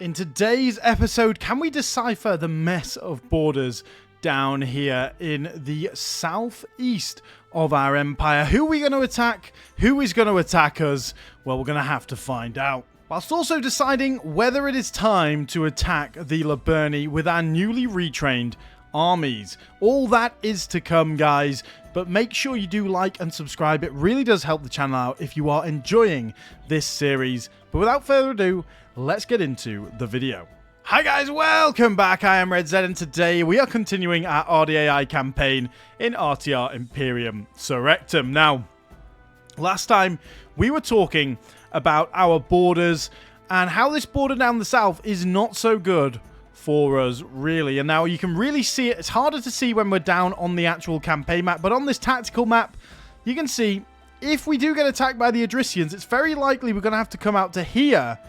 In today's episode, can we decipher the mess of borders down here in the southeast of our empire? Who are we going to attack? Who is going to attack us? Well, we're going to have to find out. Whilst also deciding whether it is time to attack the Liburni with our newly retrained armies. All that is to come, guys, but make sure you do like and subscribe. It really does help the channel out if you are enjoying this series. But without further ado, let's get into the video. Hi guys, welcome back. I am Red Zed, and today we are continuing our Ardiaei campaign in RTR Imperium Surrectum. Now, last time we were talking about our borders and how this border down the south is not so good for us, really. And now you can really see it. It's harder to see when we're down on the actual campaign map, but on this tactical map, you can see if we do get attacked by the Idrisians, it's very likely we're going to have to come out to here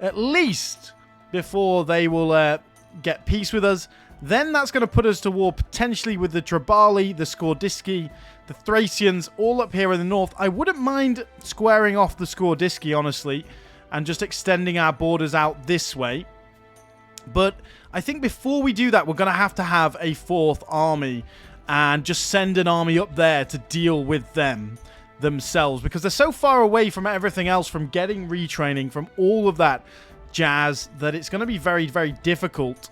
at least before they will get peace with us. Then that's going to put us to war potentially with the Trabali, the Skordiski, the Thracians, all up here in the north. I wouldn't mind squaring off the Skordiski, honestly, and just extending our borders out this way. But I think before we do that, we're going to have a fourth army and just send an army up there to deal with them themselves, because they're so far away from everything else, from getting retraining, from all of that jazz, that it's going to be very, very difficult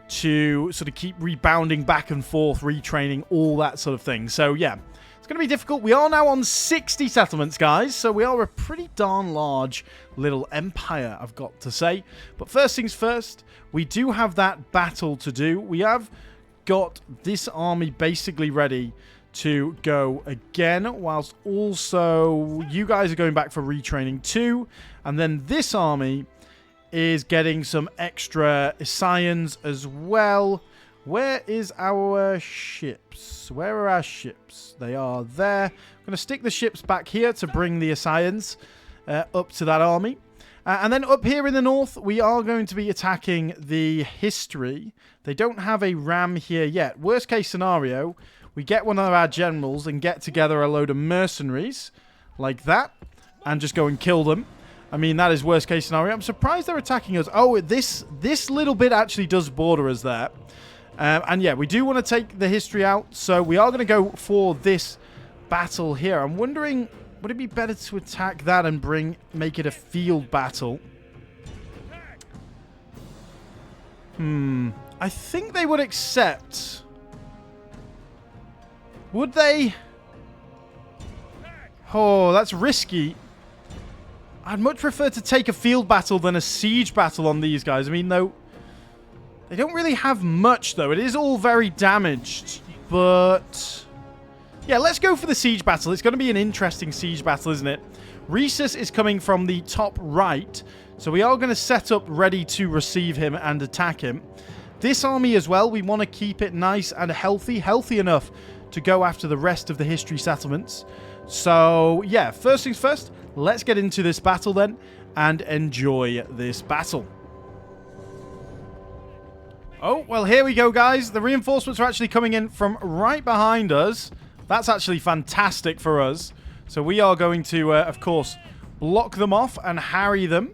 to sort of keep rebounding back and forth, retraining, all that sort of thing. So yeah, it's going to be difficult. We are now on 60 settlements, guys, so we are a pretty darn large little empire, I've got to say. But first things first, we do have that battle to do. We have got this army basically ready to go again, whilst also you guys are going back for retraining too. And then this army is getting some extra scions as well. Where is our ships? Where are our ships? They are there. I'm going to stick the ships back here to bring the scions up to that army. And then up here in the north, we are going to be attacking the Histri. They don't have a ram here yet. Worst case scenario, we get one of our generals and get together a load of mercenaries like that and just go and kill them. I mean, that is worst case scenario. I'm surprised they're attacking us. Oh, this little bit actually does border us there. And yeah, we do want to take the Histri out, so we are going to go for this battle here. I'm wondering, would it be better to attack that and make it a field battle? I think they would accept. Would they? Oh, that's risky. I'd much prefer to take a field battle than a siege battle on these guys. I mean, though, they don't really have much, though. It is all very damaged, but yeah, let's go for the siege battle. It's going to be an interesting siege battle, isn't it? Rhesus is coming from the top right, so we are going to set up ready to receive him and attack him. This army as well, we want to keep it nice and healthy enough to go after the rest of the Histri settlements. So yeah, first things first, let's get into this battle then and enjoy this battle. Oh, well, here we go, guys. The reinforcements are actually coming in from right behind us. That's actually fantastic for us. So we are going to, of course, block them off and harry them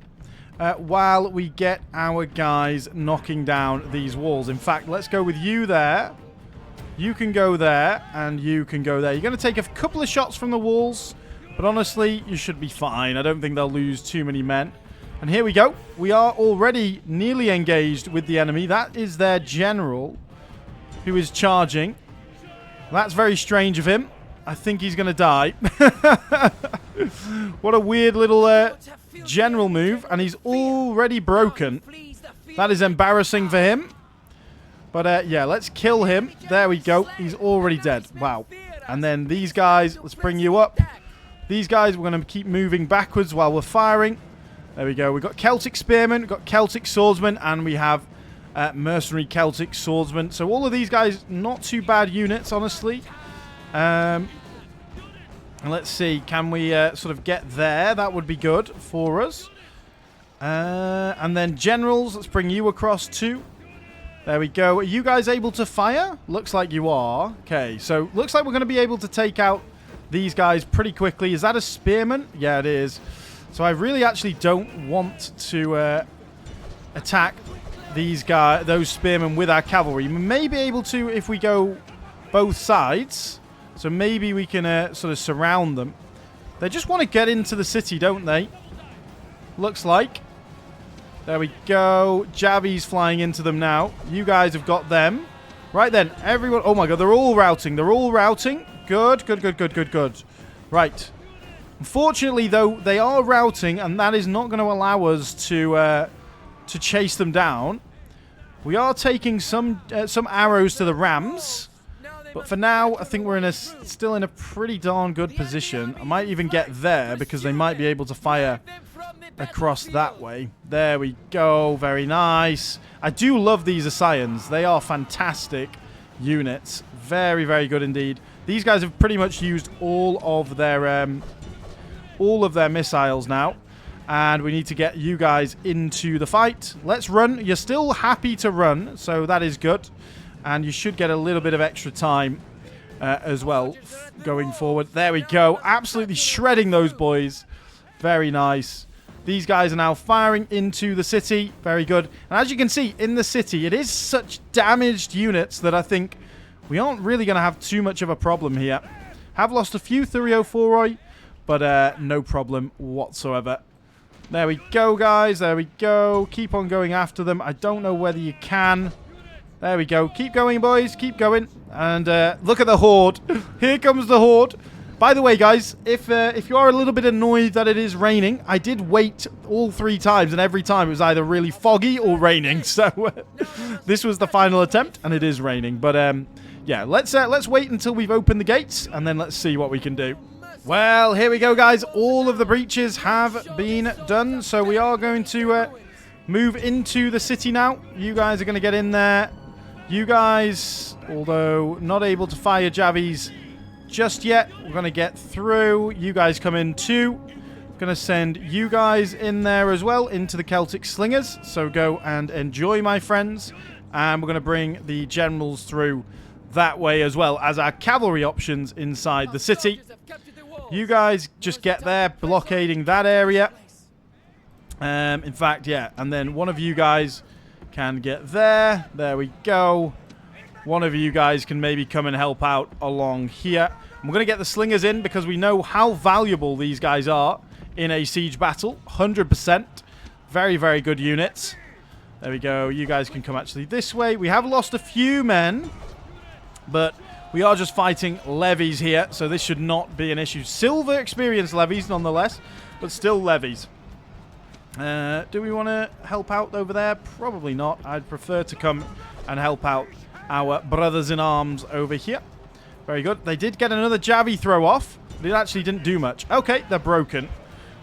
while we get our guys knocking down these walls. In fact, let's go with you there. You can go there, and you can go there. You're going to take a couple of shots from the walls, but honestly, you should be fine. I don't think they'll lose too many men. And here we go. We are already nearly engaged with the enemy. That is their general who is charging. That's very strange of him. I think he's going to die. What a weird little general move, and he's already broken. That is embarrassing for him. But yeah, let's kill him. There we go. He's already dead. Wow. And then these guys, let's bring you up. These guys, we're going to keep moving backwards while we're firing. There we go. We've got Celtic Spearmen, we've got Celtic Swordsmen, and we have Mercenary Celtic Swordsmen. So all of these guys, not too bad units, honestly. And let's see, can we sort of get there? That would be good for us. And then generals, let's bring you across too. There we go. Are you guys able to fire? Looks like you are. Okay, so looks like we're going to be able to take out these guys pretty quickly. Is that a spearman? Yeah, it is. So I really actually don't want to attack those spearmen with our cavalry. We may be able to if we go both sides. So maybe we can sort of surround them. They just want to get into the city, don't they? Looks like. There we go. Javi's flying into them now. You guys have got them. Right then, everyone... Oh my god, they're all routing. They're all routing. Good, good, good, good, good, good. Right. Unfortunately, though, they are routing, and that is not going to allow us to chase them down. We are taking some arrows to the rams. But for now, I think we're still in a pretty darn good position. I might even get there because they might be able to fire across that way. There we go. Very nice. I do love these Assassins. They are fantastic units. Very, very good indeed. These guys have pretty much used all of their missiles now. And we need to get you guys into the fight. Let's run. You're still happy to run, so that is good. And you should get a little bit of extra time as well going forward. There we go. Absolutely shredding those boys. Very nice. These guys are now firing into the city. Very good. And as you can see, in the city, it is such damaged units that I think we aren't really going to have too much of a problem here. Have lost a few 304, but no problem whatsoever. There we go, guys. There we go. Keep on going after them. I don't know whether you can... There we go. Keep going, boys. Keep going. And look at the horde. Here comes the horde. By the way, guys, if you are a little bit annoyed that it is raining, I did wait all 3 times, and every time it was either really foggy or raining. So this was the final attempt, and it is raining. But yeah, let's wait until we've opened the gates, and then let's see what we can do. Well, here we go, guys. All of the breaches have been done, so we are going to move into the city now. You guys are going to get in there. You guys, although not able to fire Javis just yet, we're going to get through. You guys come in too. Going to send you guys in there as well, into the Celtic Slingers. So go and enjoy, my friends. And we're going to bring the generals through that way as well as our cavalry options inside the city. You guys just get there, blockading that area. In fact, yeah. And then one of you guys... can get there. There we go. One of you guys can maybe come and help out along here. And we're going to get the slingers in because we know how valuable these guys are in a siege battle. 100%. Very, very good units. There we go. You guys can come actually this way. We have lost a few men, but we are just fighting levies here, so this should not be an issue. Silver experience levies, nonetheless, but still levies. Do we want to help out over there? Probably not. I'd prefer to come and help out our brothers in arms over here. Very good. They did get another Javi throw off, but it actually didn't do much. Okay, they're broken.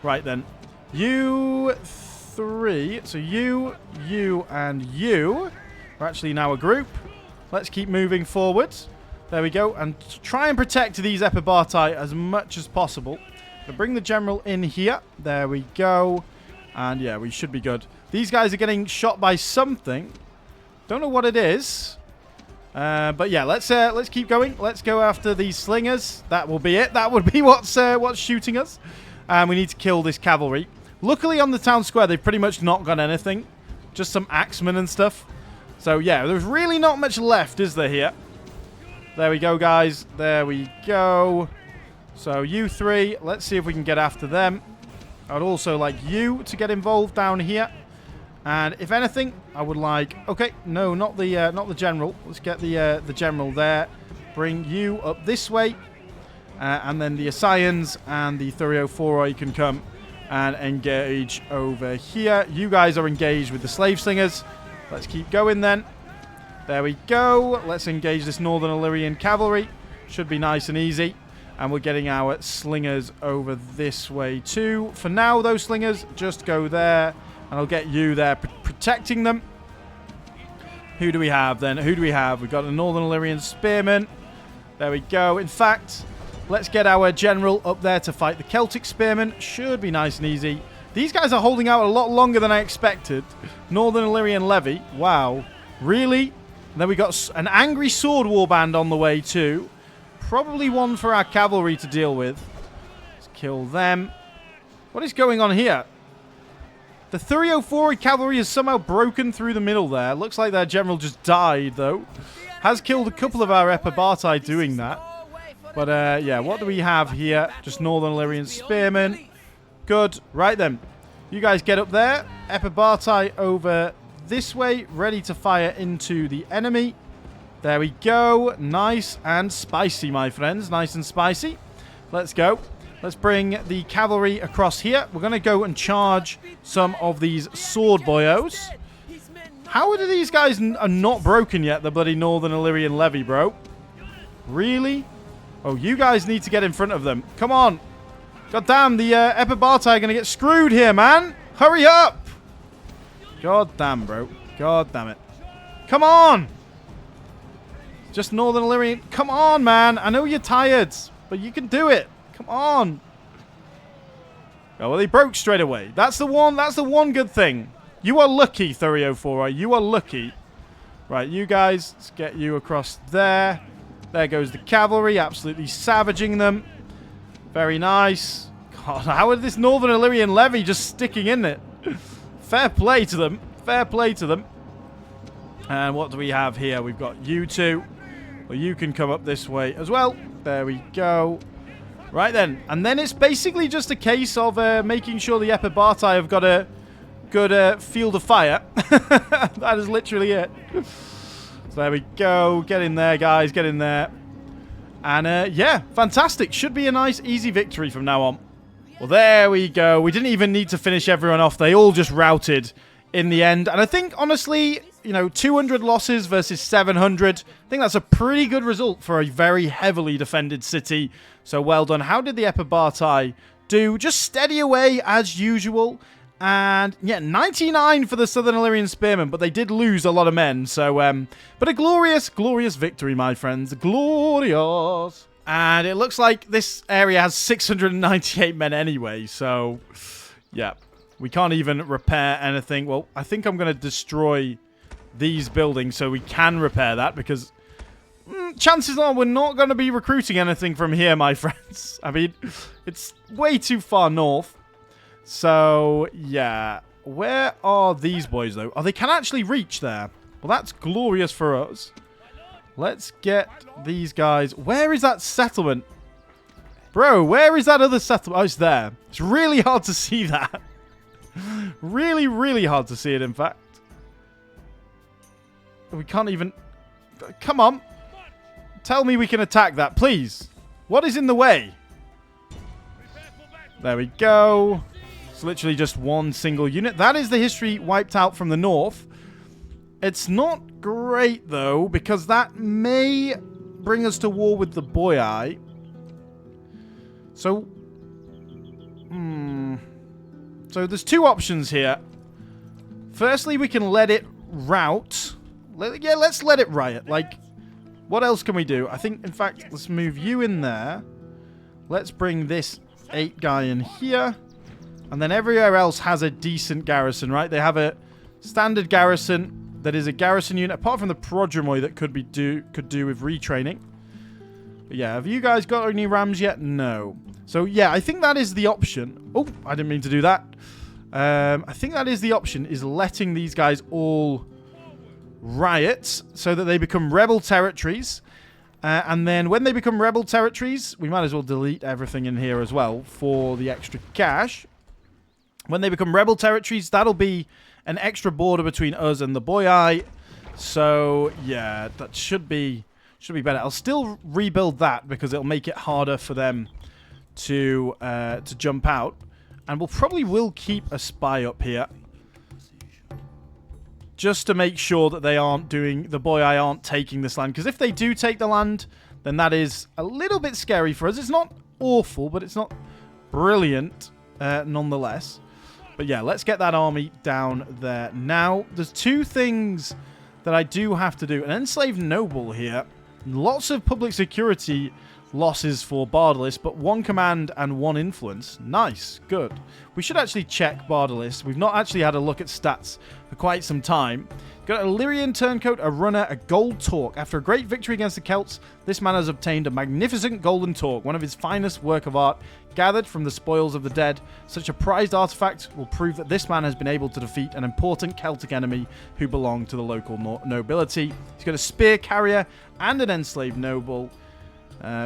Right then. You 3. So you, and you are actually now a group. Let's keep moving forward. There we go. And try and protect these Epibartai as much as possible. So bring the general in here. There we go. And yeah, we should be good. These guys are getting shot by something. Don't know what it is. But yeah, let's keep going. Let's go after these slingers. That will be it. That would be what's shooting us. And we need to kill this cavalry. Luckily on the town square, they've pretty much not got anything. Just some axemen and stuff. So yeah, there's really not much left, is there, here? There we go, guys. There we go. So you 3, let's see if we can get after them. I'd also like you to get involved down here. And if anything, I would like... Okay, no, not the general. Let's get the general there. Bring you up this way. And then the Assassins and the 304 can come and engage over here. You guys are engaged with the slave slingers. Let's keep going then. There we go. Let's engage this Northern Illyrian cavalry. Should be nice and easy. And we're getting our slingers over this way too. For now, those slingers, just go there. And I'll get you there protecting them. Who do we have then? Who do we have? We've got a Northern Illyrian spearman. There we go. In fact, let's get our general up there to fight the Celtic spearmen. Should be nice and easy. These guys are holding out a lot longer than I expected. Northern Illyrian levy. Wow. Really? And then we got an angry sword warband on the way too. Probably one for our cavalry to deal with. Let's kill them. What is going on here? The 304 cavalry has somehow broken through the middle there. Looks like their general just died, though. Has killed a couple of our Epibartai doing that. But, yeah, what do we have here? Just Northern Illyrian spearmen. Good. Right then. You guys get up there. Epibartai over this way, ready to fire into the enemy. There we go. Nice and spicy, my friends. Nice and spicy. Let's go. Let's bring the cavalry across here. We're going to go and charge some of these sword boyos. How are these guys are not broken yet, the bloody Northern Illyrian levy, bro? Really? Oh, you guys need to get in front of them. Come on. God damn, the Epibartai are going to get screwed here, man. Hurry up. God damn, bro. God damn it. Come on. Just Northern Illyrian. Come on, man. I know you're tired, but you can do it. Come on. Oh, well, they broke straight away. That's the one good thing. You are lucky, 304, right? You are lucky. Right, you guys, let's get you across there. There goes the cavalry, absolutely savaging them. Very nice. God, how is this Northern Illyrian levy just sticking in it? Fair play to them. Fair play to them. And what do we have here? We've got you two. Well, you can come up this way as well. There we go. Right then. And then it's basically just a case of making sure the Epibartai have got a good field of fire. That is literally it. So there we go. Get in there, guys. Get in there. And yeah, fantastic. Should be a nice, easy victory from now on. Well, there we go. We didn't even need to finish everyone off. They all just routed in the end. And I think, honestly, you know, 200 losses versus 700. I think that's a pretty good result for a very heavily defended city. So well done. How did the Epibartai do? Just steady away as usual. And yeah, 99 for the Southern Illyrian Spearmen, but they did lose a lot of men. So, but a glorious, glorious victory, my friends. Glorious. And it looks like this area has 698 men anyway. So, yeah, we can't even repair anything. Well, I think I'm going to destroy these buildings so we can repair that, because chances are we're not going to be recruiting anything from here, my friends. I mean, it's way too far north. So, yeah. Where are these boys, though? Oh, they can actually reach there. Well, that's glorious for us. Let's get these guys. Where is that settlement? Bro, where is that other settlement? Oh, it's there. It's really hard to see that. Really, really hard to see it, in fact. We can't even... Come on. Tell me we can attack that, please. What is in the way? There we go. It's literally just one single unit. That is the Histri wiped out from the north. It's not great, though, because that may bring us to war with the Boyai. So... So there's two options here. Firstly, we can let it rout. Yeah, let's let it riot. Like, what else can we do? I think, in fact, let's move you in there. Let's bring this 8 guy in here. And then everywhere else has a decent garrison, right? They have a standard garrison that is a garrison unit, apart from the Prodromoi that could do with retraining. But yeah, have you guys got any rams yet? No. So yeah, I think that is the option. Oh, I didn't mean to do that. I think that is the option, is letting these guys all riot so that they become rebel territories. And then when they become rebel territories, we might as well delete everything in here as well for the extra cash. When they become rebel territories, that'll be an extra border between us and the Boyai. So yeah, that should be better. I'll still rebuild that because it'll make it harder for them to jump out. And we'll probably keep a spy up here, just to make sure that they aren't doing, the Boyai aren't taking this land. Because if they do take the land, then that is a little bit scary for us. It's not awful, but it's not brilliant nonetheless. But yeah, let's get that army down there. Now, there's two things that I do have to do. An enslaved noble here. Lots of public security losses for Bardalis, but 1 command and 1 influence. Nice. Good. We should actually check Bardalis. We've not actually had a look at stats for quite some time. Got an Illyrian turncoat, a runner, a gold torque. After a great victory against the Celts, this man has obtained a magnificent golden torque, one of his finest work of art, gathered from the spoils of the dead. Such a prized artifact will prove that this man has been able to defeat an important Celtic enemy who belonged to the local nobility. He's got a spear carrier and an enslaved noble.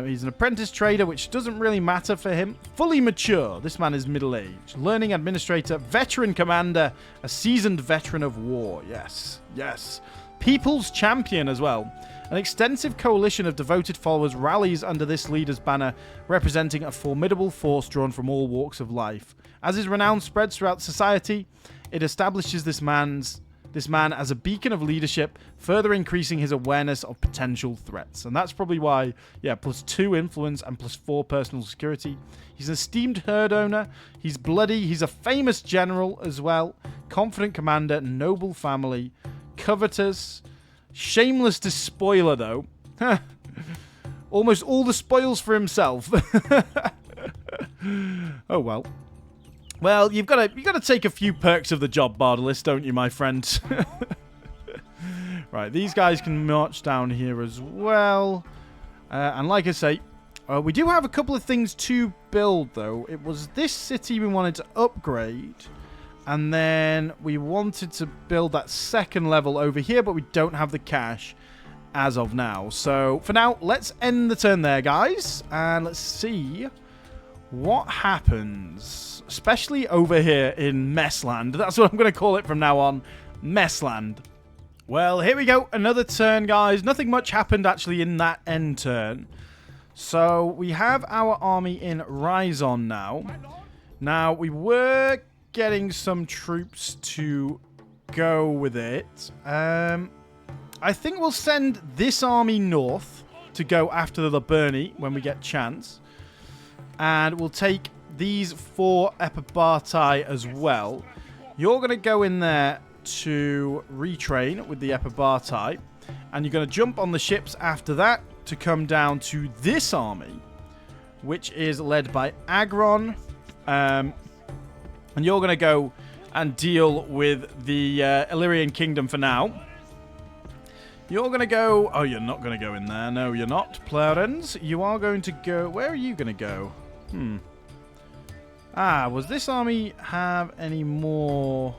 He's an apprentice trader, which doesn't really matter for him. Fully mature. This man is middle-aged. Learning administrator, veteran commander, a seasoned veteran of war. Yes, yes. People's champion as well. An extensive coalition of devoted followers rallies under this leader's banner, representing a formidable force drawn from all walks of life. As his renown spreads throughout society, it establishes this man as a beacon of leadership, further increasing his awareness of potential threats. And that's probably why, yeah, +2 influence and +4 personal security. He's an esteemed herd owner. He's bloody. He's a famous general as well. Confident commander, noble family, covetous, shameless despoiler though. Almost all the spoils for himself. Oh well. Well, you've got to take a few perks of the job, Bardalis, don't you, my friend? Right, these guys can march down here as well. And like I say, we do have a couple of things to build, though. It was this city we wanted to upgrade. And then we wanted to build that second level over here, but we don't have the cash as of now. So, for now, let's end the turn there, guys. And let's see what happens. Especially over here in Messland. That's what I'm going to call it from now on. Messland. Well, here we go. Another turn, guys. Nothing much happened, actually, in that end turn. So, we have our army in Rhizon now. Now, we were getting some troops to go with it. I think we'll send this army north to go after the Liburni when we get chance. And we'll take these 4 Epibartai as well. You're going to go in there to retrain with the Epibartai. And you're going to jump on the ships after that to come down to this army, which is led by Agron. And you're going to go and deal with the Illyrian kingdom for now. You're going to go... Oh, you're not going to go in there. No, you're not. Clarence, you are going to go... Where are you going to go? Was this army have any more...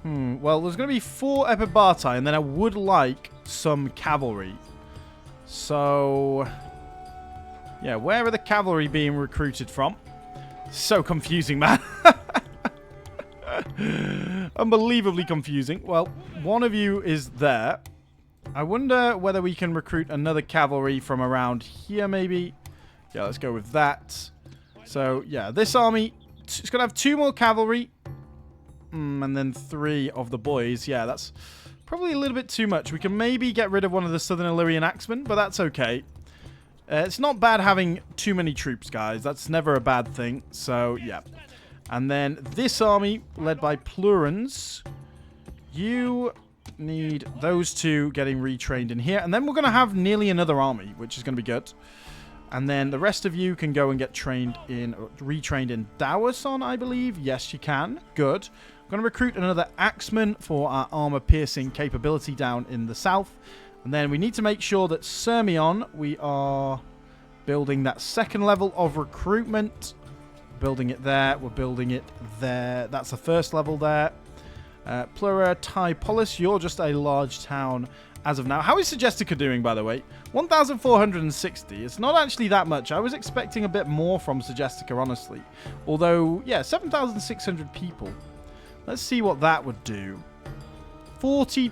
Well, there's going to be 4 Epibartai, and then I would like some cavalry. So... Yeah, where are the cavalry being recruited from? So confusing, man. Unbelievably confusing. Well, one of you is there. I wonder whether we can recruit another cavalry from around here, maybe. Yeah, let's go with that. So, yeah, this army, it's going to have 2 more cavalry. And then 3 of the boys. Yeah, that's probably a little bit too much. We can maybe get rid of one of the Southern Illyrian axemen, but that's okay. It's not bad having too many troops, guys. That's never a bad thing. So, yeah. And then this army, led by Plurans. You need those 2 getting retrained in here. And then we're going to have nearly another army, which is going to be good. And then the rest of you can go and get retrained in Dawason, I believe. Yes, you can. Good. I'm going to recruit another axeman for our armor-piercing capability down in the south. And then we need to make sure that Sirmion, we are building that second level of recruitment. Building it there. We're building it there. That's the first level there. Plura Typolis, you're just a large town as of now. How is Segestica doing, by the way? 1,460. It's not actually that much. I was expecting a bit more from Segestica, honestly. Although, yeah, 7,600 people. Let's see what that would do. 40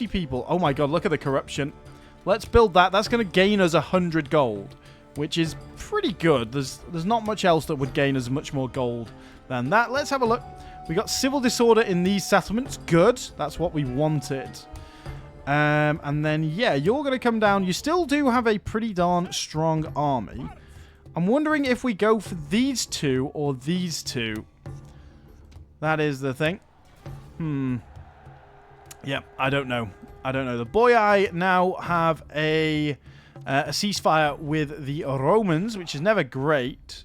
people. Oh my god, look at the corruption. Let's build that. That's going to gain us 100 gold, which is pretty good. There's not much else that would gain us much more gold than that. Let's have a look. We got civil disorder in these settlements. Good. That's what we wanted. And then, yeah, you're going to come down. You still do have a pretty darn strong army. I'm wondering if we go for these 2 or these 2. That is the thing. Yeah, I don't know. The Boyai now have a ceasefire with the Romans, which is never great.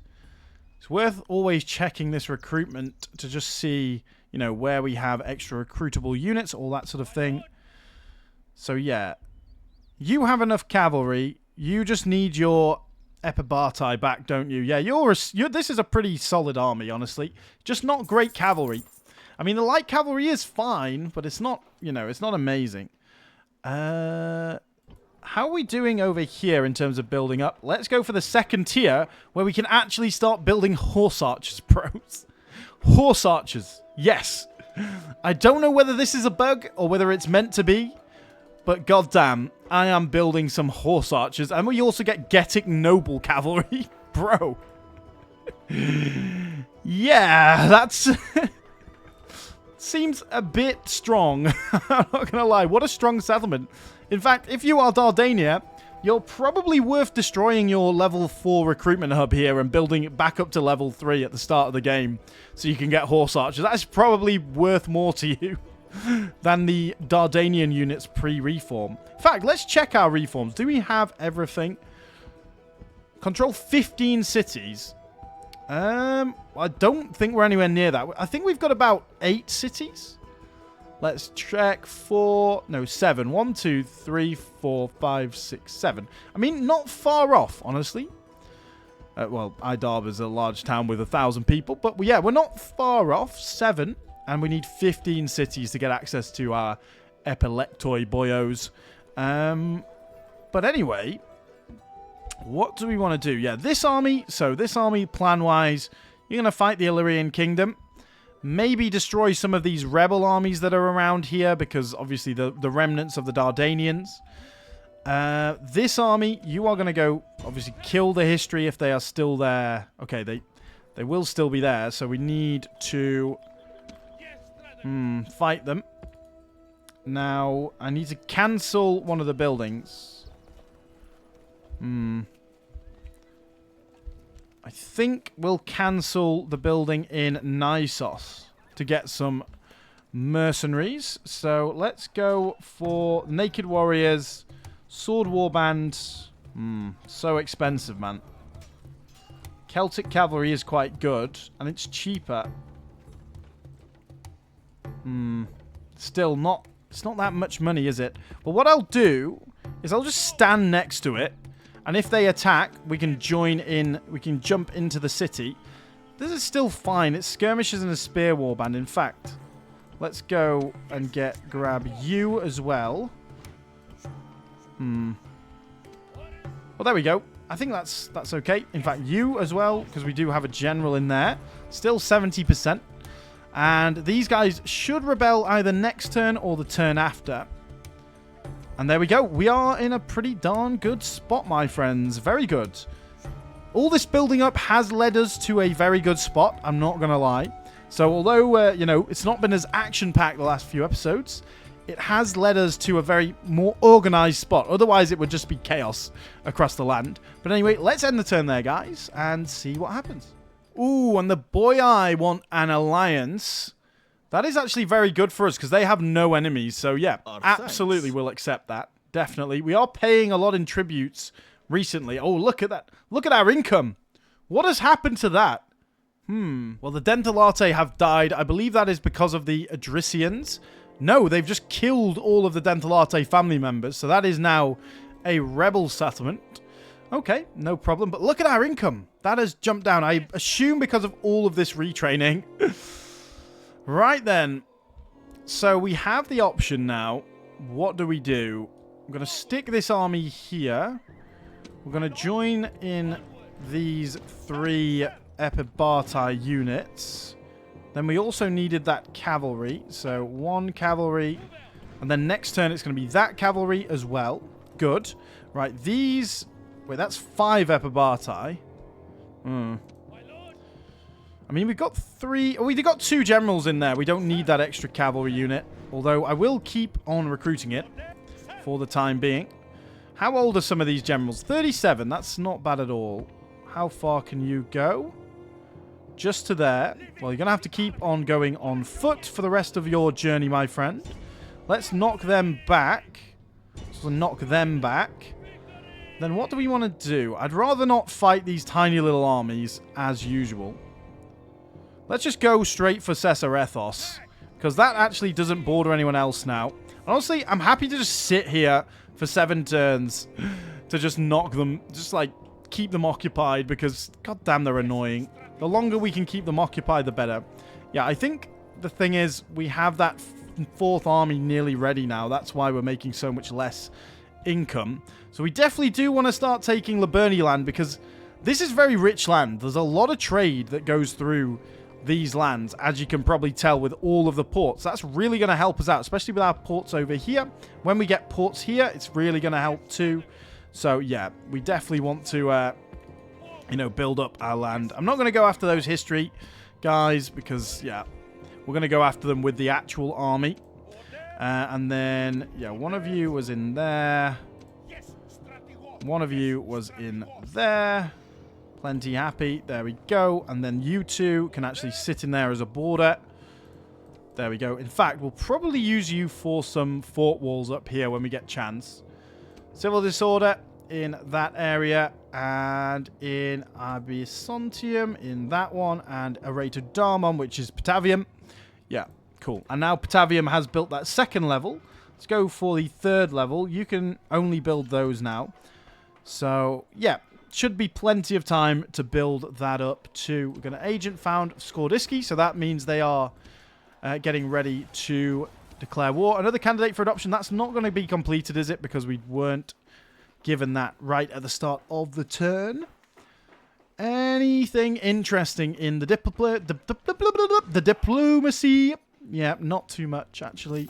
It's worth always checking this recruitment to just see, you know, where we have extra recruitable units, all that sort of thing. So, yeah. You have enough cavalry. You just need your Epibartai back, don't you? Yeah, this is a pretty solid army, honestly. Just not great cavalry. I mean, the light cavalry is fine, but it's not, you know, it's not amazing. How are we doing over here in terms of building up? Let's go for the second tier, where we can actually start building horse archers, pros. Horse archers. Yes. I don't know whether this is a bug or whether it's meant to be. But goddamn, I am building some horse archers. And we also get Getic noble cavalry. Bro. Yeah, that's... seems a bit strong. I'm not going to lie. What a strong settlement. In fact, if you are Dardania, you're probably worth destroying your level 4 recruitment hub here and building it back up to level 3 at the start of the game so you can get horse archers. That is probably worth more to you than the Dardanian units pre-reform. In fact, let's check our reforms. Do we have everything? Control 15 cities. I don't think we're anywhere near that. I think we've got about 8 cities. Let's check 7. 1, 2, 3, 4, 5, 6, 7. I mean, not far off, honestly. Well, Idab is a large town with 1,000 people. But yeah, we're not far off. 7. And we need 15 cities to get access to our epilectoi boyos. But anyway, what do we want to do? Yeah, this army. So this army, plan-wise, you're going to fight the Illyrian kingdom. Maybe destroy some of these rebel armies that are around here, because obviously the remnants of the Dardanians. This army, you are going to go, obviously, kill the Histri if they are still there. Okay, they will still be there, so we need to... fight them. Now, I need to cancel one of the buildings. I think we'll cancel the building in Nisos to get some mercenaries. So, let's go for Naked Warriors, Sword Warband. So expensive, man. Celtic Cavalry is quite good, and it's cheaper. Still not... It's not that much money, is it? Well, what I'll do is I'll just stand next to it. And if they attack, we can join in. We can jump into the city. This is still fine. It's skirmishes and a spear warband. In fact, let's go and grab you as well. Well, there we go. I think that's okay. In fact, you as well, because we do have a general in there. Still 70%. And these guys should rebel either next turn or the turn after. And there we go. We are in a pretty darn good spot, my friends. Very good. All this building up has led us to a very good spot. I'm not going to lie. So although, you know, it's not been as action-packed the last few episodes, it has led us to a very more organized spot. Otherwise, it would just be chaos across the land. But anyway, let's end the turn there, guys, and see what happens. Ooh, and the Boyai want an alliance. That is actually very good for us because they have no enemies. So, yeah, absolutely we'll accept that. Definitely. We are paying a lot in tributes recently. Oh, look at that. Look at our income. What has happened to that? Well, the Dentalate have died. I believe that is because of the Adricians. No, they've just killed all of the Dentalate family members. So that is now a rebel settlement. Okay, no problem. But look at our income. That has jumped down. I assume because of all of this retraining. Right then. So we have the option now. What do we do? I'm going to stick this army here. We're going to join in these 3 Epibartai units. Then we also needed that cavalry. So 1 cavalry. And then next turn it's going to be that cavalry as well. Good. Right, these... Wait, that's 5 Epibartai. I mean, we've got 3... Oh, we've got 2 generals in there. We don't need that extra cavalry unit. Although I will keep on recruiting it for the time being. How old are some of these generals? 37. That's not bad at all. How far can you go? Just to there. Well, you're going to have to keep on going on foot for the rest of your journey, my friend. Let's knock them back. So knock them back. Then what do we want to do? I'd rather not fight these tiny little armies as usual. Let's just go straight for Cesarethos. because that actually doesn't border anyone else now. Honestly, I'm happy to just sit here for 7 turns to just knock them, just like keep them occupied, because goddamn they're annoying. The longer we can keep them occupied, the better. Yeah, I think the thing is we have that 4th army nearly ready now. That's why we're making so much less income. So we definitely do want to start taking Liburni land, because this is very rich land. There's a lot of trade that goes through these lands, as you can probably tell with all of the ports. That's really going to help us out, especially with our ports over here. When we get ports here, it's really going to help too. So yeah, we definitely want to, you know, build up our land. I'm not going to go after those Histri guys, because yeah, we're going to go after them with the actual army. And then, yeah, one of you was in there. One of you was in there. Plenty happy. There we go. And then you two can actually sit in there as a border. There we go. In fact, we'll probably use you for some fort walls up here when we get chance. Civil disorder in that area. And in Abysontium in that one. And Areta Darmon, which is Patavium. Yeah, cool. And now Patavium has built that 2nd level. Let's go for the 3rd level. You can only build those now. So, yeah. Should be plenty of time to build that up too. We're going to agent found Skordiski, so that means they are getting ready to declare war. Another candidate for adoption. That's not going to be completed, is it? Because we weren't given that right at the start of the turn. Anything interesting in the diplomacy? Yeah, not too much, actually.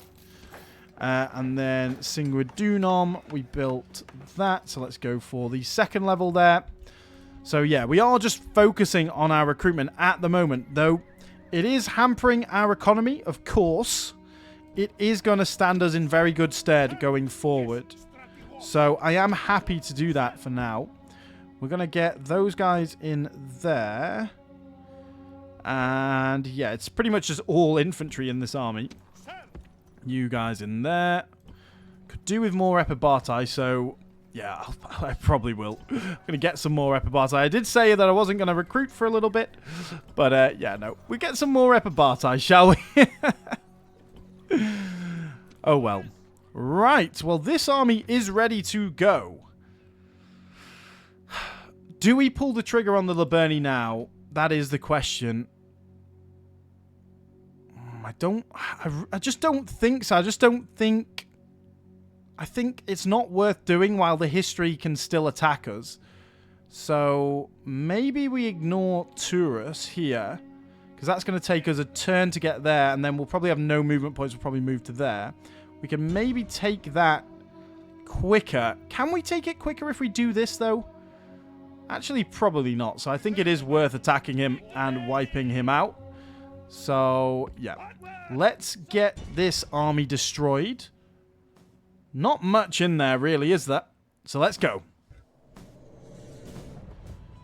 And then Singwid Dunom, we built that. So let's go for the 2nd level there. So yeah, we are just focusing on our recruitment at the moment. Though it is hampering our economy, of course. It is going to stand us in very good stead going forward. So I am happy to do that for now. We're going to get those guys in there. And yeah, it's pretty much just all infantry in this army. You guys in there. Could do with more Epibartai, so yeah, I probably will. I'm going to get some more Epibartai. I did say that I wasn't going to recruit for a little bit, but yeah, no. We get some more Epibartai, shall we? Oh, well. Right, well, this army is ready to go. Do we pull the trigger on the Liburni now? That is the question. I just don't think so. I just don't think... I think it's not worth doing while the Histri can still attack us. So maybe we ignore Taurus here, because that's going to take us a turn to get there, and then we'll probably have no movement points. We'll probably move to there. We can maybe take that quicker. Can we take it quicker if we do this, though? Actually, probably not. So I think it is worth attacking him and wiping him out. So, yeah. Let's get this army destroyed. Not much in there, really, is there? So let's go.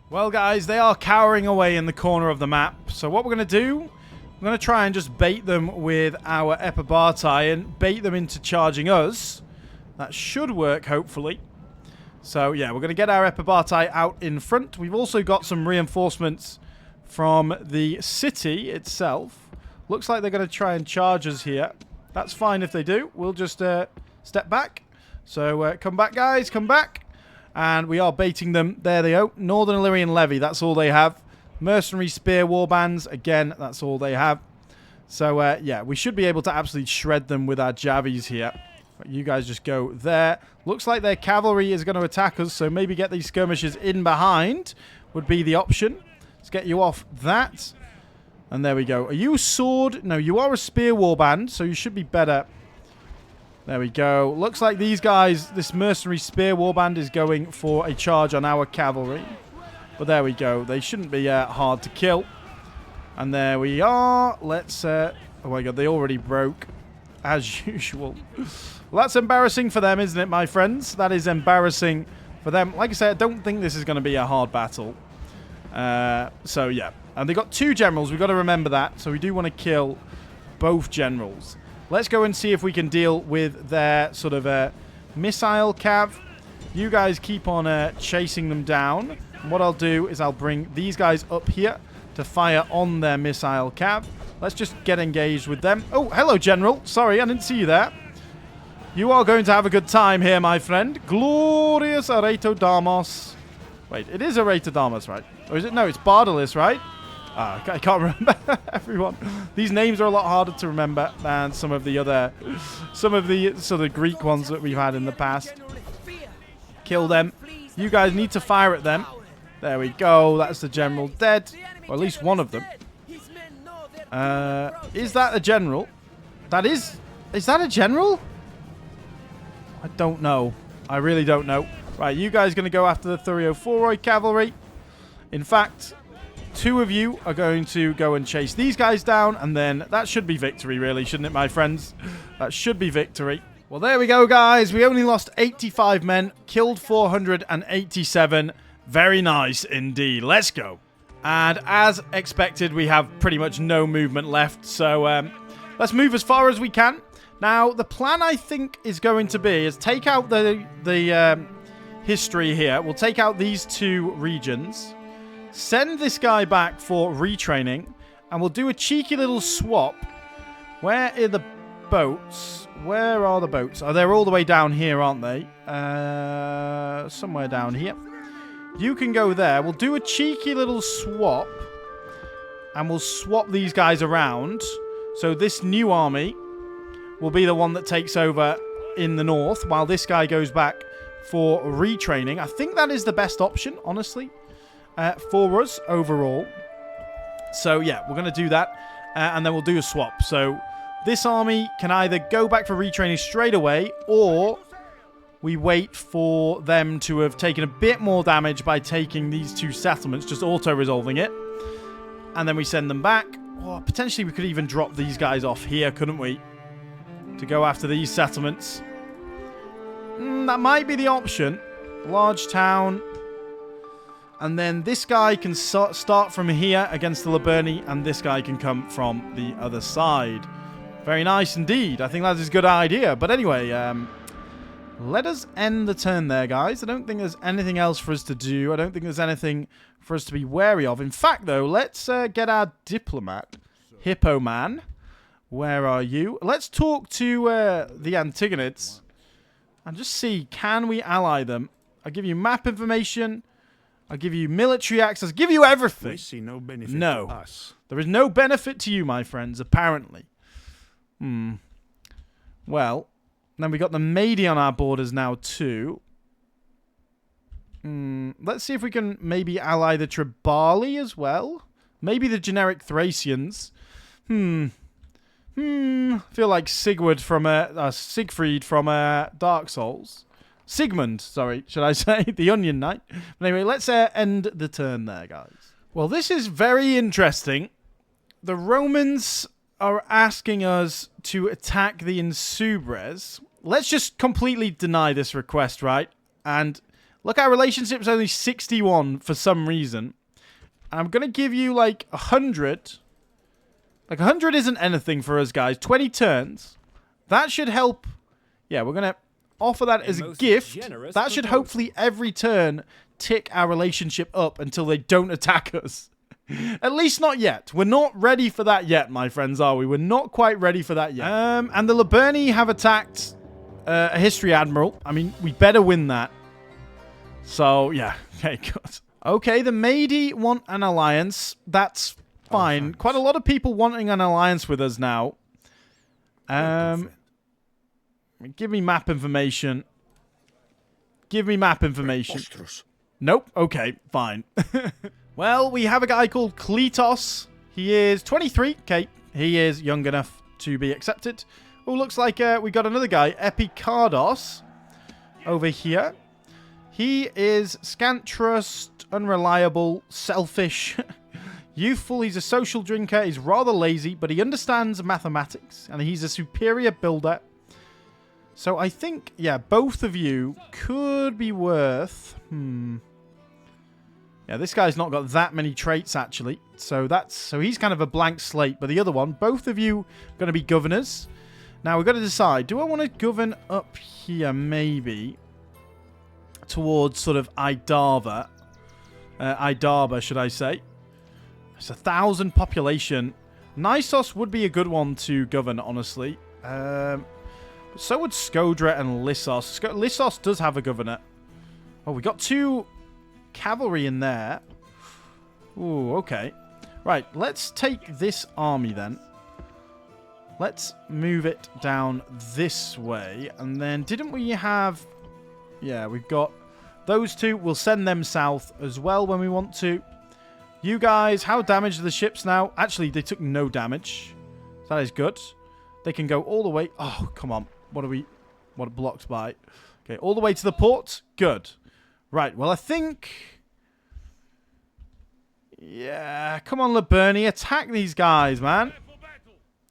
Well, guys, they are cowering away in the corner of the map. So what we're going to do, we're going to try and just bait them with our Epibartai and bait them into charging us. That should work, hopefully. So, yeah, we're going to get our Epibartai out in front. We've also got some reinforcements from the city itself. Looks like they're going to try and charge us here. That's fine if they do. We'll just step back. So, come back, guys. Come back. And we are baiting them. There they go. Northern Illyrian Levy. That's all they have. Mercenary Spear Warbands. Again, that's all they have. So, yeah, we should be able to absolutely shred them with our Javies here. You guys just go there. Looks like their cavalry is going to attack us, so maybe get these skirmishers in behind would be the option. Let's get you off that. And there we go. Are you a sword? No, you are a spear warband, so you should be better. There we go. Looks like these guys, this mercenary spear warband is going for a charge on our cavalry. But there we go. They shouldn't be hard to kill. And there we are. Let's... oh my god, they already broke. As usual. Well, that's embarrassing for them, isn't it, my friends? That is embarrassing for them. Like I said, I don't think this is going to be a hard battle. So, yeah. And they got 2 generals. We've got to remember that. So we do want to kill both generals. Let's go and see if we can deal with their sort of missile cav. You guys keep on chasing them down. And what I'll do is I'll bring these guys up here to fire on their missile cav. Let's just get engaged with them. Oh, hello, General. Sorry, I didn't see you there. You are going to have a good time here, my friend. Glorious Aretodamos. Wait, it is Aretodamos, right? Or is it? No, it's Bardalis, right? I can't remember everyone. These names are a lot harder to remember than some of the sort of Greek ones that we've had in the past. Kill them. You guys need to fire at them. There we go. That's the general dead. Or at least one of them. Is that a general? Is that a general? I don't know. I really don't know. Right, you guys going to go after the Thurio-Foroi cavalry. In fact, 2 of you are going to go and chase these guys down, and then that should be victory, really, shouldn't it, my friends? That should be victory. Well, there we go, guys. We only lost 85 men, killed 487. Very nice indeed. Let's go. And as expected, we have pretty much no movement left, so let's move as far as we can. Now, the plan, I think, is going to be is take out the Histri here. We'll take out these 2 regions. Send this guy back for retraining. And we'll do a cheeky little swap. Where are the boats? Where are the boats? Oh, they're all the way down here, aren't they? Somewhere down here. You can go there. We'll do a cheeky little swap. And we'll swap these guys around. So this new army will be the one that takes over in the north, while this guy goes back for retraining. I think that is the best option, honestly, for us overall. So, yeah, we're going to do that, and then we'll do a swap. So, this army can either go back for retraining straight away, or we wait for them to have taken a bit more damage by taking these 2 settlements, just auto-resolving it, and then we send them back. Or potentially we could even drop these guys off here, couldn't we? To go after these settlements. That might be the option. Large town. And then this guy can start from here against the Liburni, and this guy can come from the other side. Very nice indeed. I think that is a good idea. But anyway, let us end the turn there, guys. I don't think there's anything else for us to do. I don't think there's anything for us to be wary of. In fact, though, let's get our diplomat, Hippo Man. Where are you? Let's talk to the Antigonids and just see, can we ally them? I'll give you map information. I'll give you military access. I'll give you everything. We see no benefit to us. There is no benefit to you, my friends, apparently. Well, then we got the Madi on our borders now, too. Let's see if we can maybe ally the Tribali as well. Maybe the generic Thracians. Feel like Siegfried from Dark Souls. Sigmund, sorry, should I say? The Onion Knight. But anyway, let's end the turn there, guys. Well, this is very interesting. The Romans are asking us to attack the Insubres. Let's just completely deny this request, right? And look, our relationship's only 61 for some reason. And I'm going to give you like 100. Like 100 isn't anything for us, guys. 20 turns. That should help. Yeah, we're going to offer that as a gift. That should hopefully every turn tick our relationship up until they don't attack us. At least not yet. We're not ready for that yet, my friends, are we? We're not quite ready for that yet. And the Liburni have attacked a Histri Admiral. I mean, we better win that. So, yeah. Okay, good. Okay, the Madi want an alliance. That's fine. Quite a lot of people wanting an alliance with us now. Give me map information. Give me map information. Nope. Okay, fine. Well, we have a guy called Kletos. He is 23. Okay, he is young enough to be accepted. Oh, looks like we got another guy, Epicardos, over here. He is scant trust, unreliable, selfish, youthful. He's a social drinker. He's rather lazy, but he understands mathematics, and he's a superior builder. So I think, yeah, both of you could be worth... Yeah, this guy's not got that many traits, actually. So he's kind of a blank slate. But the other one, both of you are going to be governors. Now, we've got to decide. Do I want to govern up here, maybe? Towards sort of Idaba, should I say. It's 1,000 population. Nisos would be a good one to govern, honestly. So would Skodra and Lissos. Lissos does have a governor. Oh, we got 2 cavalry in there. Ooh, okay. Right, let's take this army then. Let's move it down this way. And then, didn't we have... Yeah, we've got those 2. We'll send them south as well when we want to. You guys, how damaged are the ships now? Actually, they took no damage. That is good. They can go all the way... Oh, come on. What are we... What blocked by? Okay, all the way to the port. Good. Right, well, I think... Yeah, come on, Liburni. Attack these guys, man.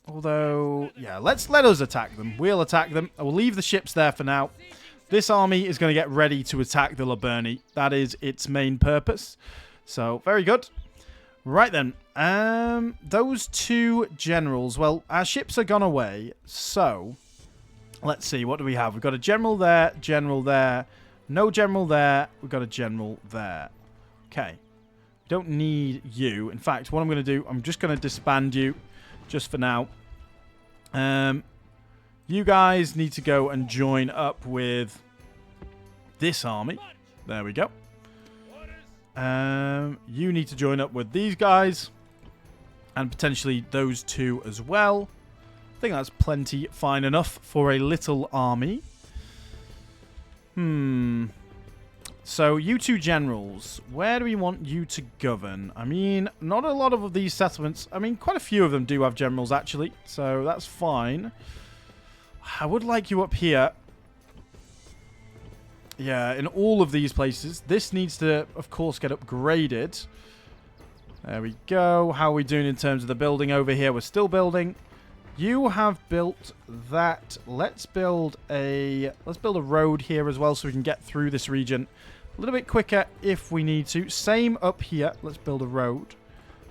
Although, yeah, let us attack them. We'll attack them. I will leave the ships there for now. This army is going to get ready to attack the Liburni. That is its main purpose. So, very good. Right then. Those 2 generals. Well, our ships are gone away. So, let's see. What do we have? We've got a general there, no general there. We've got a general there. Okay. Don't need you. In fact, what I'm going to do, I'm just going to disband you just for now. You guys need to go and join up with this army. There we go. You need to join up with these guys. And potentially those 2 as well. I think that's plenty fine enough for a little army. So, you 2 generals, where do we want you to govern? I mean, not a lot of these settlements. I mean, quite a few of them do have generals, actually. So, that's fine. I would like you up here. Yeah, in all of these places. This needs to, of course, get upgraded. There we go. How are we doing in terms of the building over here? We're still building. You have built that. Let's build a road here as well so we can get through this region a little bit quicker if we need to. Same up here. Let's build a road.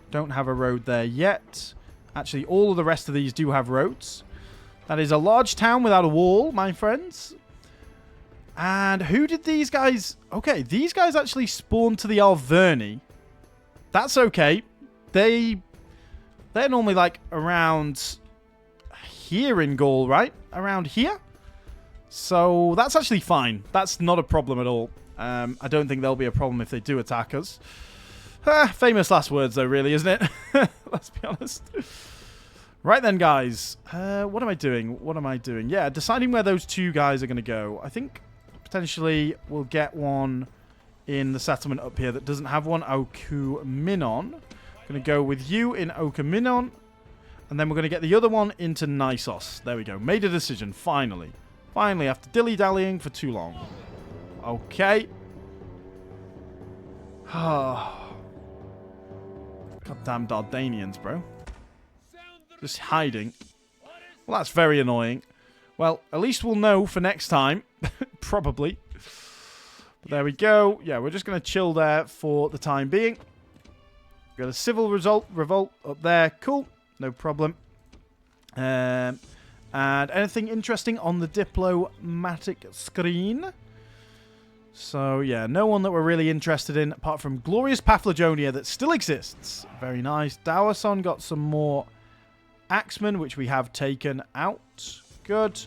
Don't have a road there yet. Actually, all of the rest of these do have roads. That is a large town without a wall, my friends. And who did these guys... Okay, these guys actually spawned to the Alverni. That's okay. They're normally like around... here in Gaul, right? Around here? So that's actually fine. That's not a problem at all. I don't think there'll be a problem if they do attack us. Famous last words though, really, isn't it? Let's be honest. Right then, guys. What am I doing? Yeah, deciding where those 2 guys are going to go. I think potentially we'll get one in the settlement up here that doesn't have one. Okuminon. Going to go with you in Okuminon. And then we're going to get the other one into Nisos. There we go. Made a decision, finally. Finally, after dilly-dallying for too long. Okay. Goddamn Dardanians, bro. Just hiding. Well, that's very annoying. Well, at least we'll know for next time. Probably. But there we go. Yeah, we're just going to chill there for the time being. Got a civil revolt up there. Cool. No problem. And anything interesting on the diplomatic screen? So, yeah, no one that we're really interested in, apart from glorious Paphlagonia that still exists. Very nice. Dawason got some more axemen, which we have taken out. Good.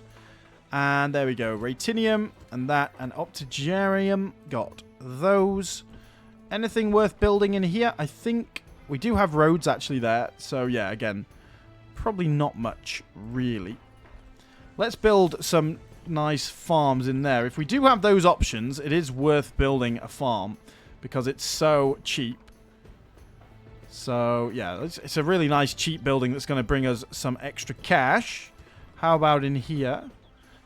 And there we go. Ratinium and that, and Optigarium got those. Anything worth building in here? I think we do have roads actually there. So, yeah, again, probably not much, really. Let's build some nice farms in there. If we do have those options, it is worth building a farm because it's so cheap. So, yeah, it's a really nice cheap building that's going to bring us some extra cash. How about in here?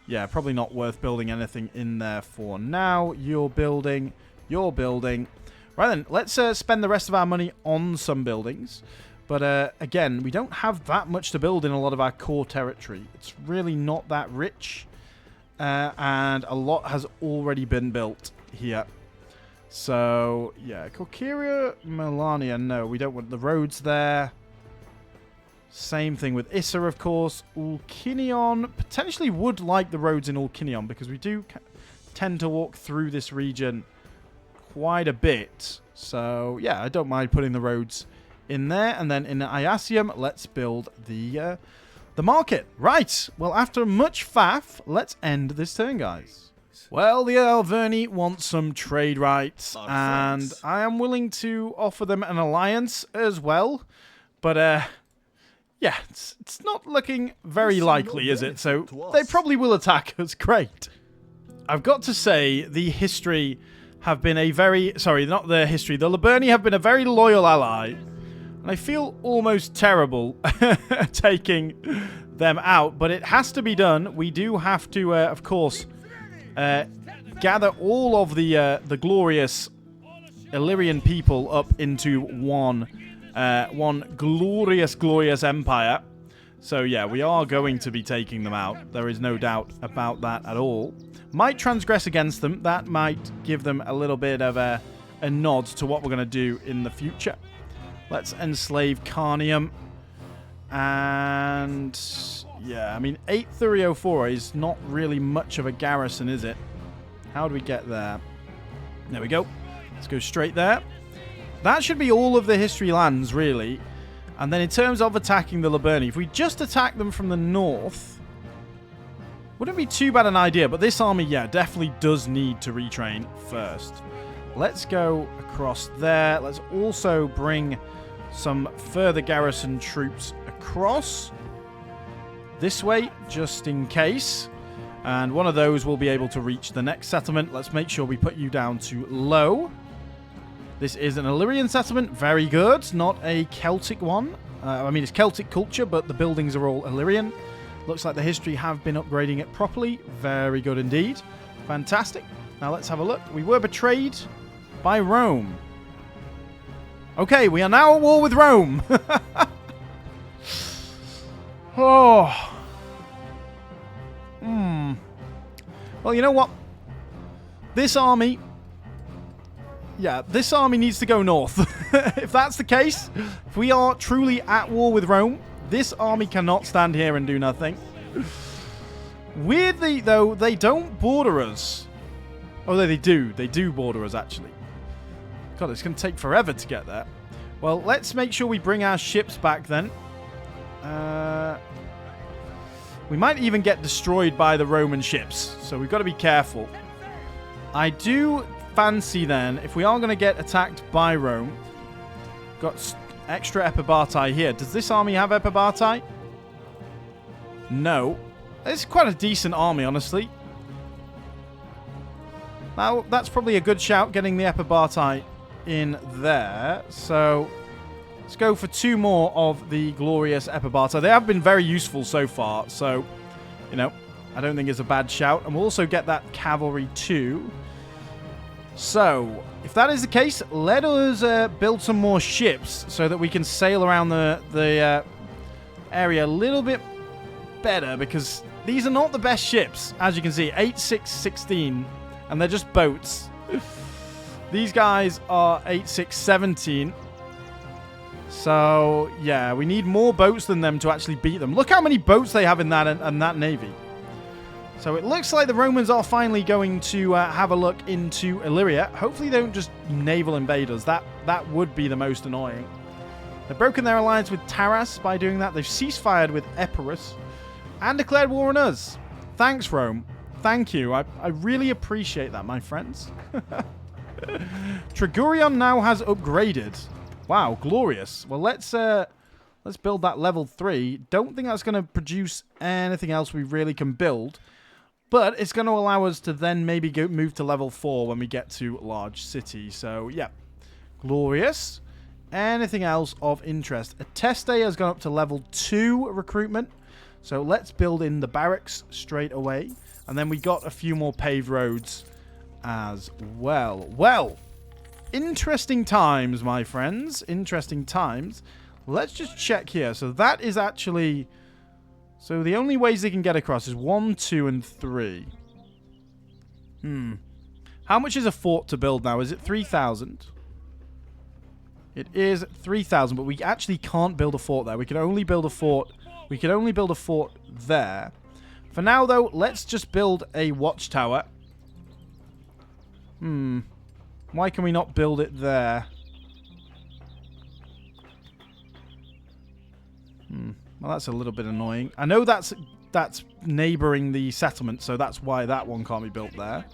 Yeah, probably not worth building anything in there for now. You're building. Right then, let's spend the rest of our money on some buildings. But again, we don't have that much to build in a lot of our core territory. It's really not that rich. And a lot has already been built here. So, yeah. Corcyria, Melania, no. We don't want the roads there. Same thing with Issa, of course. Ulkinion, potentially would like the roads in Ulkinion because we do tend to walk through this region quite a bit. So, yeah, I don't mind putting the roads in there. And then in Iasium, let's build the market. Right. Well, after much faff, let's end this turn, guys. Well, the Alverni want some trade rights, and I am willing to offer them an alliance as well. But, yeah, it's not looking very likely, is it? So they probably will attack us. Great. I've got to say, the Histri have been a very... Sorry, not the Histri. The Liburni have been a very loyal ally. And I feel almost terrible taking them out. But it has to be done. We do have to, of course, gather all of the glorious Illyrian people up into one glorious empire. So, yeah, we are going to be taking them out. There is no doubt about that at all. Might transgress against them. That might give them a little bit of a nod to what we're going to do in the future. Let's enslave Carnium. And, yeah, I mean, 8304 is not really much of a garrison, is it? How do we get there? There we go. Let's go straight there. That should be all of the Histri lands, really. And then in terms of attacking the Liburni, if we just attack them from the north, wouldn't be too bad an idea. But this army, yeah, definitely does need to retrain first. Let's go across there. Let's also bring some further garrison troops across this way, just in case. And one of those will be able to reach the next settlement. Let's make sure we put you down to low. This is an Illyrian settlement. Very good. Not a Celtic one. I mean, it's Celtic culture, but the buildings are all Illyrian. Looks like the Histri have been upgrading it properly. Very good indeed. Fantastic. Now let's have a look. We were betrayed by Rome. Okay, we are now at war with Rome. Oh. Well, you know what? This army... Yeah, this army needs to go north. If that's the case, if we are truly at war with Rome, this army cannot stand here and do nothing. Weirdly, though, they don't border us. Oh, they do. They do border us, actually. God, it's going to take forever to get there. Well, let's make sure we bring our ships back then. We might even get destroyed by the Roman ships, so we've got to be careful. I do... fancy then, if we are going to get attacked by Rome, got extra Epibartai here. Does this army have Epibartai? No. It's quite a decent army, honestly. Now, that's probably a good shout, getting the Epibartai in there. So, let's go for 2 more of the glorious Epibartai. They have been very useful so far, so, you know, I don't think it's a bad shout. And we'll also get that cavalry too. So, if that is the case, let us build some more ships so that we can sail around the area a little bit better, because these are not the best ships, as you can see. 8, 6, 16, and they're just boats. These guys are 8, 6, 17. So, yeah, we need more boats than them to actually beat them. Look how many boats they have in that navy. So it looks like the Romans are finally going to have a look into Illyria. Hopefully they don't just naval invade us. That would be the most annoying. They've broken their alliance with Taras by doing that. They've ceasefire with Epirus and declared war on us. Thanks, Rome. Thank you. I really appreciate that, my friends. Trigurion now has upgraded. Wow, glorious. Well, let's build that level 3. Don't think that's going to produce anything else we really can build. But it's going to allow us to then maybe move to level 4 when we get to large city. So, yeah. Glorious. Anything else of interest? Ateste has gone up to level 2 recruitment. So, let's build in the barracks straight away. And then we got a few more paved roads as well. Well, interesting times, my friends. Interesting times. Let's just check here. So, that is actually... So the only ways they can get across is 1, 2, and 3. How much is a fort to build now? Is it 3,000? It is 3,000, but we actually can't build a fort there. We can only build a fort. We can only build a fort there. For now, though, let's just build a watchtower. Why can we not build it there? Well, that's a little bit annoying. I know that's neighbouring the settlement, so that's why that one can't be built there.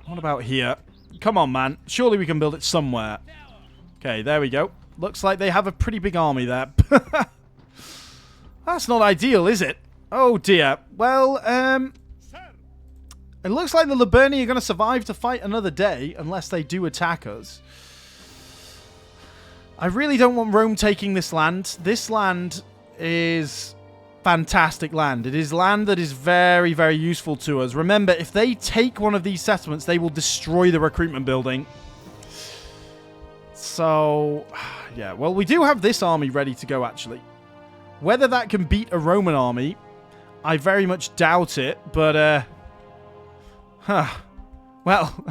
What about here? Come on, man. Surely we can build it somewhere. Okay, there we go. Looks like they have a pretty big army there. That's not ideal, is it? Oh, dear. Well, it looks like the Liburni are going to survive to fight another day, unless they do attack us. I really don't want Rome taking this land. This land is fantastic land. It is land that is very, very useful to us. Remember, if they take one of these settlements, they will destroy the recruitment building. So, yeah. Well, we do have this army ready to go, actually. Whether that can beat a Roman army, I very much doubt it. But, well,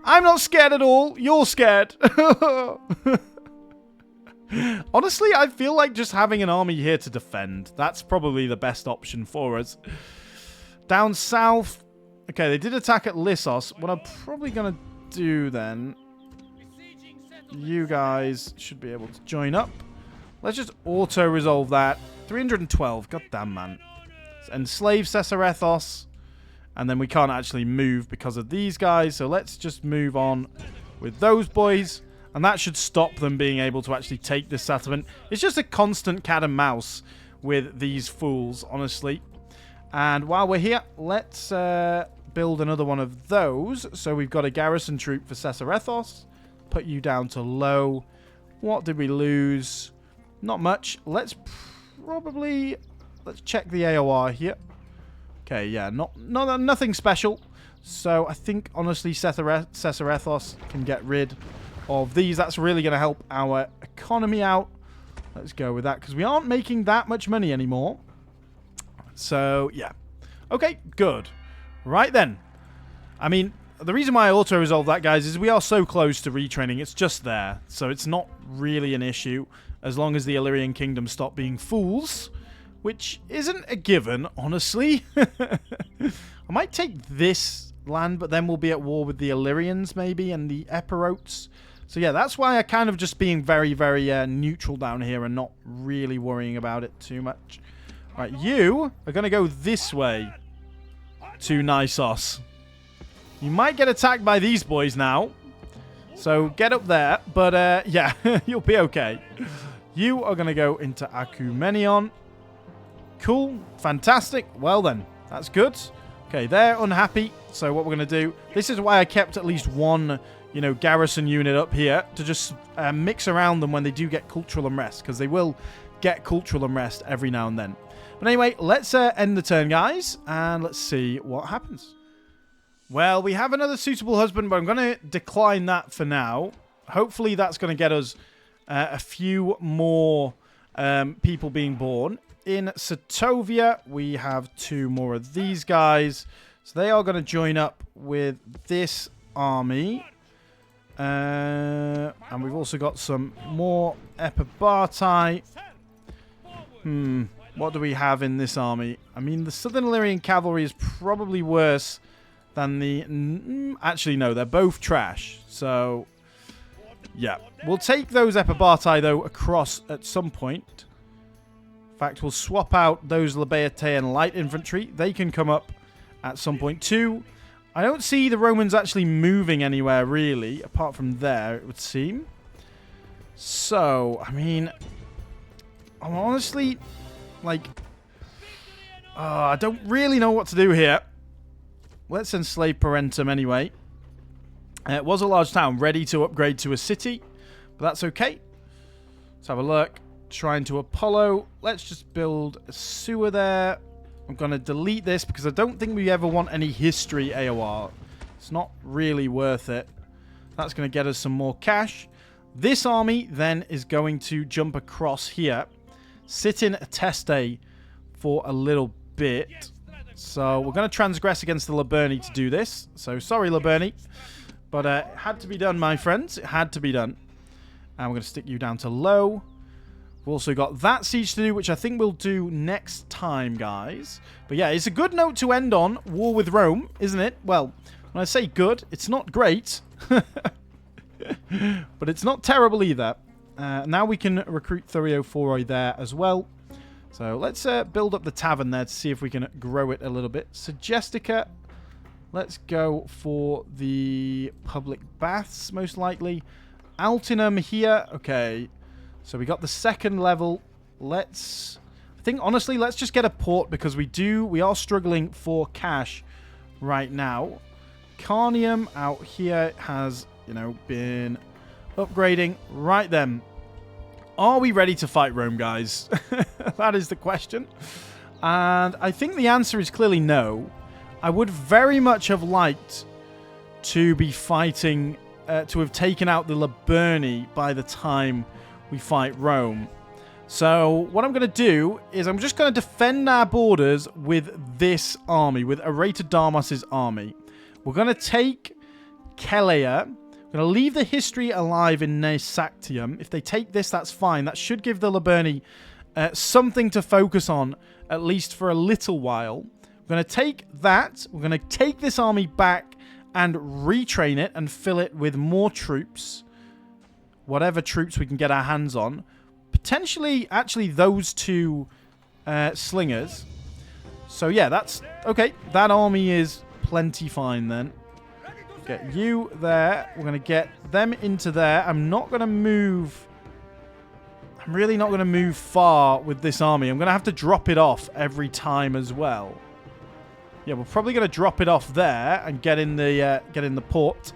I'm not scared at all. You're scared. Honestly, I feel like just having an army here to defend. That's probably the best option for us. Down south. Okay, they did attack at Lissos. What I'm probably going to do then... You guys should be able to join up. Let's just auto-resolve that. 312. God damn, man. Enslave Cesarethos. And then we can't actually move because of these guys. So let's just move on with those boys. And that should stop them being able to actually take this settlement. It's just a constant cat and mouse with these fools, honestly. And while we're here, let's build another one of those. So we've got a garrison troop for Cesarethos. Put you down to low. What did we lose? Not much. Let's check the AOR here. Okay, yeah, nothing special. So I think, honestly, Cesarethos can get rid of these. That's really going to help our economy out. Let's go with that, because we aren't making that much money anymore. So, yeah. Okay, good. Right then. I mean, the reason why I auto-resolve that, guys, is we are so close to retraining. It's just there. So it's not really an issue, as long as the Illyrian kingdom stop being fools. Which isn't a given, honestly. I might take this land, but then we'll be at war with the Illyrians, maybe, and the Epirotes. So yeah, that's why I kind of just being very, very neutral down here and not really worrying about it too much. Right, you are going to go this way to Nisos. You might get attacked by these boys now. So get up there, but yeah, you'll be okay. You are going to go into Akumenion. Cool. Fantastic. Well then, that's good. Okay, they're unhappy. So what we're going to do... This is why I kept at least one, garrison unit up here to just mix around them when they do get cultural unrest. Because they will get cultural unrest every now and then. But anyway, let's end the turn, guys. And let's see what happens. Well, we have another suitable husband, but I'm going to decline that for now. Hopefully that's going to get us a few more people being born. In Satovia, we have 2 more of these guys. So they are going to join up with this army. And we've also got some more Epibartai. What do we have in this army? I mean, the Southern Illyrian cavalry is probably worse than the... actually, no, they're both trash. So, yeah. We'll take those Epibartai, though, across at some point. In fact, we'll swap out those Labaeotean light infantry. They can come up at some point too. I don't see the Romans actually moving anywhere, really, apart from there, it would seem. So, I mean, I'm honestly, like, I don't really know what to do here. Let's enslave Parentum anyway. It was a large town, ready to upgrade to a city, but that's okay. Let's have a look. Shrine to Apollo. Let's just build a sewer there. I'm going to delete this because I don't think we ever want any history AOR. It's not really worth it. That's going to get us some more cash. This army then is going to jump across here. Sit in Ateste for a little bit. So we're going to transgress against the Liburni to do this. So sorry, Liburni. But it had to be done, my friends. It had to be done. And we're going to stick you down to low. We've also got that siege to do, which I think we'll do next time, guys. But yeah, it's a good note to end on. War with Rome, isn't it? Well, when I say good, it's not great. But it's not terrible either. Now we can recruit Thurio there as well. So let's build up the tavern there to see if we can grow it a little bit. Suggestica, let's go for the public baths, most likely. Altinum here. Okay, so we got the second level. I think, honestly, let's just get a port because we are struggling for cash right now. Carnium out here has, been upgrading. Right then. Are we ready to fight Rome, guys? That is the question. And I think the answer is clearly no. I would very much have liked to be fighting, to have taken out the Liburni by the time we fight Rome. So what I'm going to do is I'm just going to defend our borders with this army, with Aretadamas' army. We're going to take Kelea. I'm going to leave the Histri alive in Nesactium. If they take this, that's fine. That should give the Liburni something to focus on, at least for a little while. We're going to take that. We're going to take this army back and retrain it and fill it with more troops. Whatever troops we can get our hands on. Potentially, actually, those two slingers. So, yeah, that's... Okay, that army is plenty fine then. Get you there. We're going to get them into there. I'm not going to move... I'm really not going to move far with this army. I'm going to have to drop it off every time as well. Yeah, we're probably going to drop it off there and get in the port.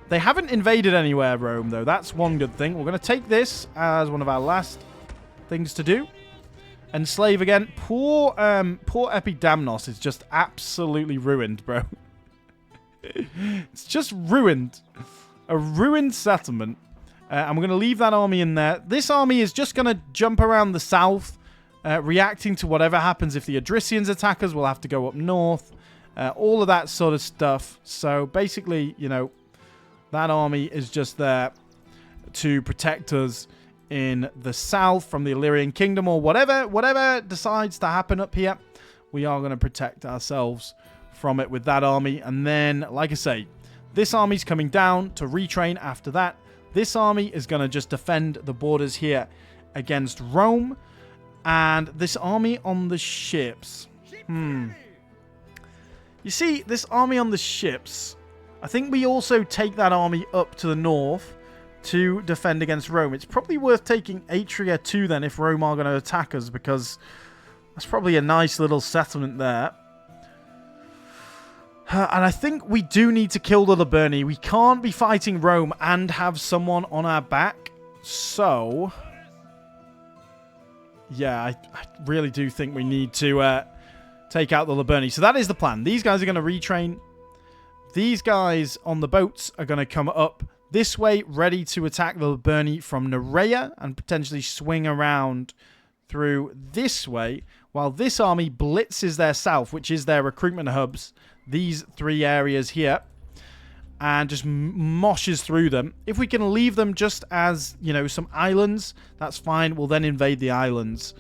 They haven't invaded anywhere, Rome, though. That's one good thing. We're going to take this as one of our last things to do. Enslave again. Poor Epidamnos is just absolutely ruined, bro. It's just ruined. A ruined settlement. And we're going to leave that army in there. This army is just going to jump around the south, reacting to whatever happens. If the Adricians attack us, we'll have to go up north. All of that sort of stuff. So basically, that army is just there to protect us in the south from the Illyrian kingdom or whatever decides to happen up here. We are going to protect ourselves from it with that army. And then, like I say, this army's coming down to retrain after that. This army is going to just defend the borders here against Rome. And this army on the ships. You see, this army on the ships... I think we also take that army up to the north to defend against Rome. It's probably worth taking Atria too then if Rome are going to attack us, because that's probably a nice little settlement there. And I think we do need to kill the Liburni. We can't be fighting Rome and have someone on our back. So, yeah, I really do think we need to take out the Liburni. So that is the plan. These guys are going to retrain. These guys on the boats are going to come up this way, ready to attack the Liburni from Nerea and potentially swing around through this way, while this army blitzes their south, which is their recruitment hubs, these three areas here, and just moshes through them. If we can leave them just as, some islands, that's fine. We'll then invade the islands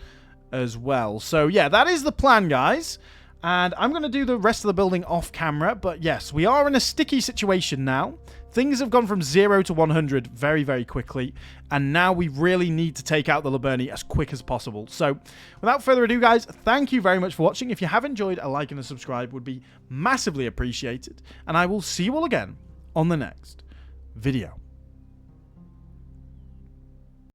as well. So, yeah, that is the plan, guys. And I'm going to do the rest of the building off camera. But yes, we are in a sticky situation now. Things have gone from 0 to 100 very, very quickly. And now we really need to take out the Liburni as quick as possible. So without further ado, guys, thank you very much for watching. If you have enjoyed, a like and a subscribe would be massively appreciated. And I will see you all again on the next video.